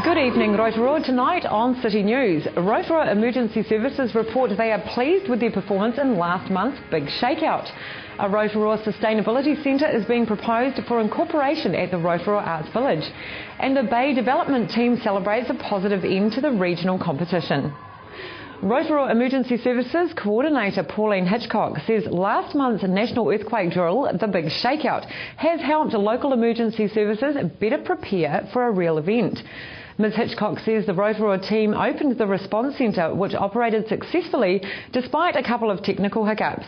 Good evening, Rotorua. Tonight on City News, Rotorua Emergency Services report they are pleased with their performance in last month's big shakeout. A Rotorua Sustainability Centre is being proposed for incorporation at the Rotorua Arts Village, and the Bay Development team celebrates a positive end to the regional competition. Rotorua Emergency Services Coordinator Pauline Hitchcock says last month's national earthquake drill, the Big Shakeout, has helped local emergency services better prepare for a real event. Ms Hitchcock says the Rotorua team opened the response centre, which operated successfully despite a couple of technical hiccups.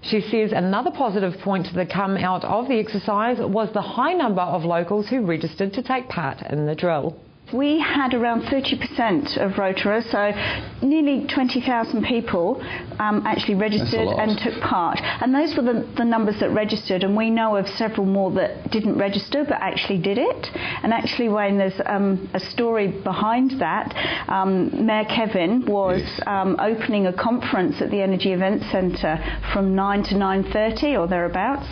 She says another positive point to come out of the exercise was the high number of locals who registered to take part in the drill. We had around 30% of Rotorua, so nearly 20,000 people actually registered and took part. And those were the numbers that registered, and we know of several more that didn't register but actually did it. And actually, Wayne, there's a story behind that. Mayor Kevin was opening a conference at the Energy Event Centre from 9 to 9:30 or thereabouts,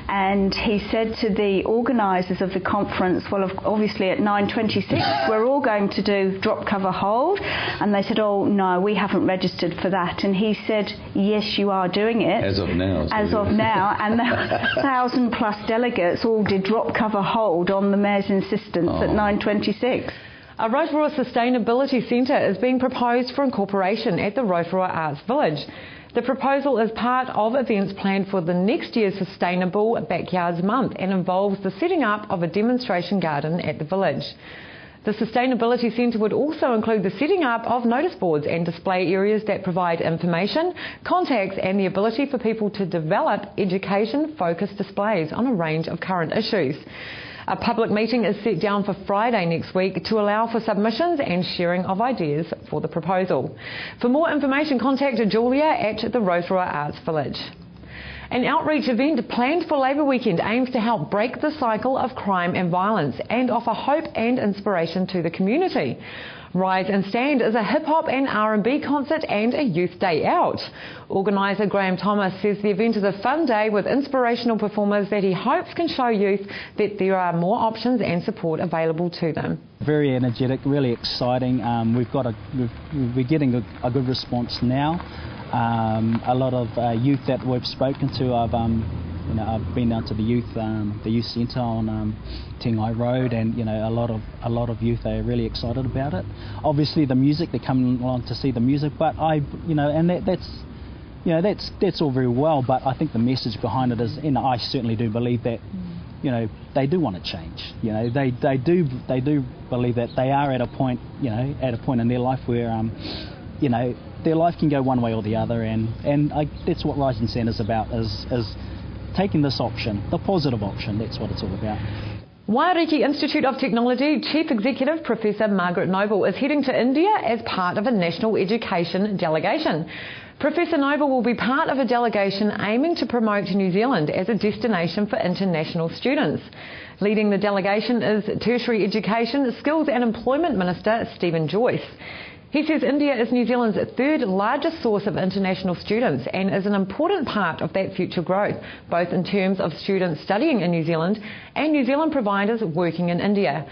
and he said to the organisers of the conference, well, obviously at 9:26, we're all going to do drop, cover, hold. And they said, oh, no, we haven't registered for that. And he said, yes, you are doing it. As of now. As of now. And the 1,000+ delegates all did drop, cover, hold on the Mayor's insistence at 9:26. A Rotorua Sustainability Centre is being proposed for incorporation at the Rotorua Arts Village. The proposal is part of events planned for the next year's Sustainable Backyards Month and involves the setting up of a demonstration garden at the village. The Sustainability Centre would also include the setting up of notice boards and display areas that provide information, contacts and the ability for people to develop education-focused displays on a range of current issues. A public meeting is set down for Friday next week to allow for submissions and sharing of ideas for the proposal. For more information, contact Julia at the Rotorua Arts Village. An outreach event planned for Labour Weekend aims to help break the cycle of crime and violence and offer hope and inspiration to the community. Rise and Stand is a hip-hop and R&B concert and a youth day out. Organiser Graham Thomas says the event is a fun day with inspirational performers that he hopes can show youth that there are more options and support available to them. Very energetic, really exciting. We're getting a good response now. A lot of youth that we've spoken to, I've been down to the youth centre on Tingai Road, and a lot of youth are really excited about it. Obviously, the music, they're coming along to see the music, but that's all very well. But I think the message behind it is, I certainly do believe that they do want to change. They do believe that they are at a point in their life where their life can go one way or the other, and that's what Rise and Stand is about, is taking this option, the positive option. That's what it's all about. Waiariki Institute of Technology Chief Executive Professor Margaret Noble is heading to India as part of a national education delegation. Professor Noble will be part of a delegation aiming to promote New Zealand as a destination for international students. Leading the delegation is Tertiary Education, Skills and Employment Minister Stephen Joyce. He says India is New Zealand's third largest source of international students and is an important part of that future growth, both in terms of students studying in New Zealand and New Zealand providers working in India.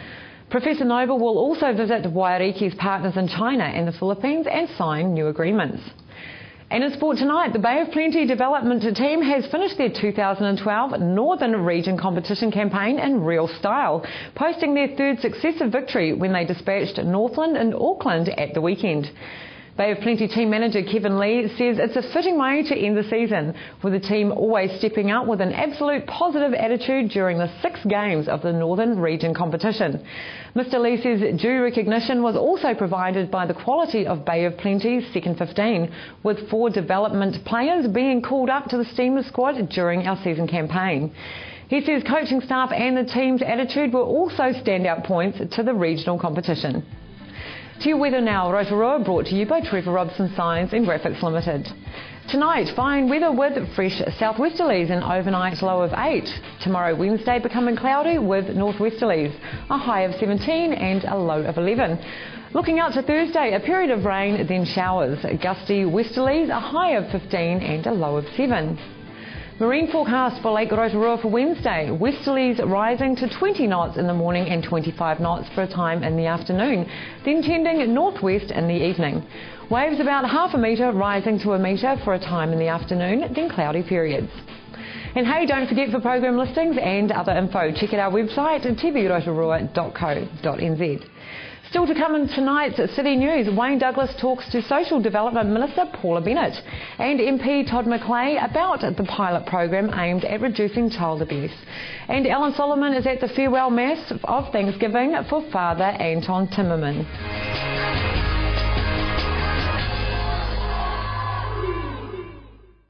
Professor Noble will also visit Waiariki's partners in China and the Philippines and sign new agreements. And in sport tonight, the Bay of Plenty development team has finished their 2012 Northern Region competition campaign in real style, posting their third successive victory when they dispatched Northland and Auckland at the weekend. Bay of Plenty team manager Kevin Lee says it's a fitting way to end the season, with the team always stepping up with an absolute positive attitude during the 6 games of the Northern Region competition. Mr Lee says due recognition was also provided by the quality of Bay of Plenty's second 15, with 4 development players being called up to the Steamers squad during our season campaign. He says coaching staff and the team's attitude were also standout points to the regional competition. To your weather now, Rotorua, brought to you by Trevor Robson Signs and Graphics Limited. Tonight, fine weather with fresh southwesterlies and overnight low of 8. Tomorrow, Wednesday, becoming cloudy with northwesterlies, a high of 17 and a low of 11. Looking out to Thursday, a period of rain, then showers, gusty westerlies, a high of 15 and a low of 7. Marine forecast for Lake Rotorua for Wednesday. Westerlies rising to 20 knots in the morning and 25 knots for a time in the afternoon, then tending northwest in the evening. Waves about half a metre rising to a metre for a time in the afternoon, then cloudy periods. And hey, don't forget for program listings and other info, check out our website at tvrotorua.co.nz. Still to come in tonight's City News, Wayne Douglas talks to Social Development Minister Paula Bennett and MP Todd McClay about the pilot program aimed at reducing child abuse. And Alan Solomon is at the farewell mass of Thanksgiving for Father Anton Timmerman.